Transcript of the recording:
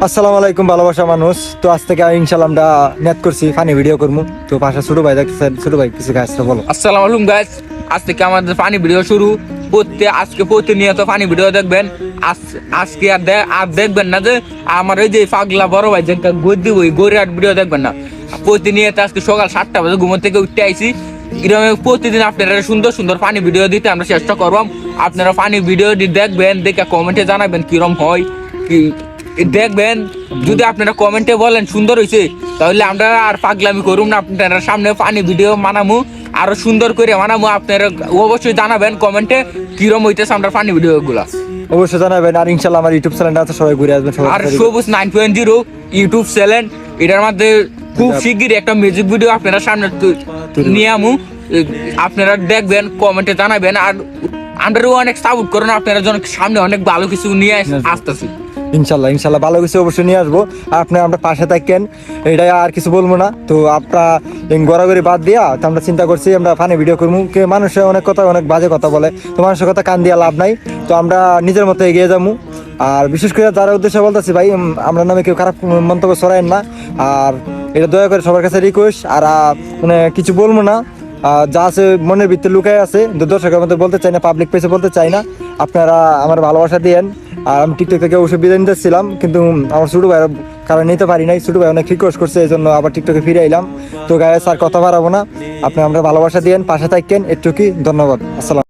আসসালামু আলাইকুম ভালোবাসা মানুষ। তো আজ থেকে ইনশাল্লাহ আমরা নেট করছি ফানি ভিডিও করবো। তো পাশে ছোট ভাই দেখতেছেন, ছোট ভাই কিছু কাজ বলো। আসসালামু আলাইকুম গাইস, আজ থেকে আমাদের ফানি ভিডিও শুরু। আজকে প্রতিনিয়ত ফানি ভিডিও দেখবেন। আজকে আর দেখবেন না যে আমার ওই যে পাগলা বড় ভাই যে গদ্দি ওই গরিয়াট ভিডিও দেখবেন না। প্রতিনিয়ত আজকে সকাল 7টা বাজে ঘুম থেকে উঠতে আইছি। এরকম প্রতিদিন আপনারা সুন্দর সুন্দর ফানি ভিডিও দিতে আমরা চেষ্টা করবাম। আপনারা ফানি ভিডিওটি দেখবেন, দেখে কমেন্টে জানাবেন কিরম হয় কি দেখবেন। যদি আপনারা কমেন্টে বলেন সুন্দর হয়েছে, তাহলে আমরা আর পাগলামি করুম না, আপনারা সামনে ফানি ভিডিও বানামু, আরো সুন্দর করে বানামু। আপনারা অবশ্যই জানাবেন কমেন্টে কিরম হইতেছে আমরা ফানি ভিডিও গুলা, অবশ্যই জানাবেন। আর ইনশাল্লাহ আমার ইউটিউব চ্যানেলটা আছে, সবাই ঘুরে আসবেন। আর সবুজ 9.0 ইউটিউব চ্যানেল, এটার মধ্যে খুব শিগগিরই একটা মিউজিক ভিডিও আপনারা সামনে নিয়ে আমু। আপনারা দেখবেন, কমেন্টে জানাবেন, আর আমরাও অনেক সাপোর্ট করুন। আপনারা যেন সামনে অনেক ভালো কিছু নিয়ে আসতেছি। ইনশাল্লাহ ভালো কিছু অবশ্যই নিয়ে আসবো। আপনার আমরা পাশে থাকেন, এটাই আর কিছু বলবো না। তো আপনার গড়াগড়ি বাদ দিয়া তো আমরা চিন্তা করছি আমরা ফানি ভিডিও করবো। মানুষের অনেক কথা, অনেক বাজে কথা বলে, তো মানুষের কথা কান দিয়া লাভ নাই। তো আমরা নিজের মতো এগিয়ে যাবো। আর বিশেষ করে যারা উদ্দেশ্যে বলতেছি ভাই, আমরা নামে কেউ খারাপ মন্তব্য ছড়ায়েন না। আর এটা দয়া করে সবার কাছে রিকোয়েস্ট। আর মানে কিছু বলবো না, যা আছে মনের ভিতরে লুকায় আছে, দর্শকের মধ্যে বলতে চাই না, পাবলিক প্লেসে বলতে চাই না। আপনারা আমার ভালোবাসা দিয়েন। আর আমি টিকটক থেকে অবশ্যই বিদায় নিতেছিলাম, কিন্তু আমার ছোটো ভাইয়ের কারণ নিতে পারি নাই। ছোটো ভাই অনেক রিকোয়েস্ট করছে, এই জন্য আবার টিকটকে ফিরে এলাম। তো গায়ে স্যার কথা বাড়াবো না, আপনি আমরা ভালোবাসা দিয়েন, পাশে থাকেন, একটু কি ধন্যবাদ। আসসালাম।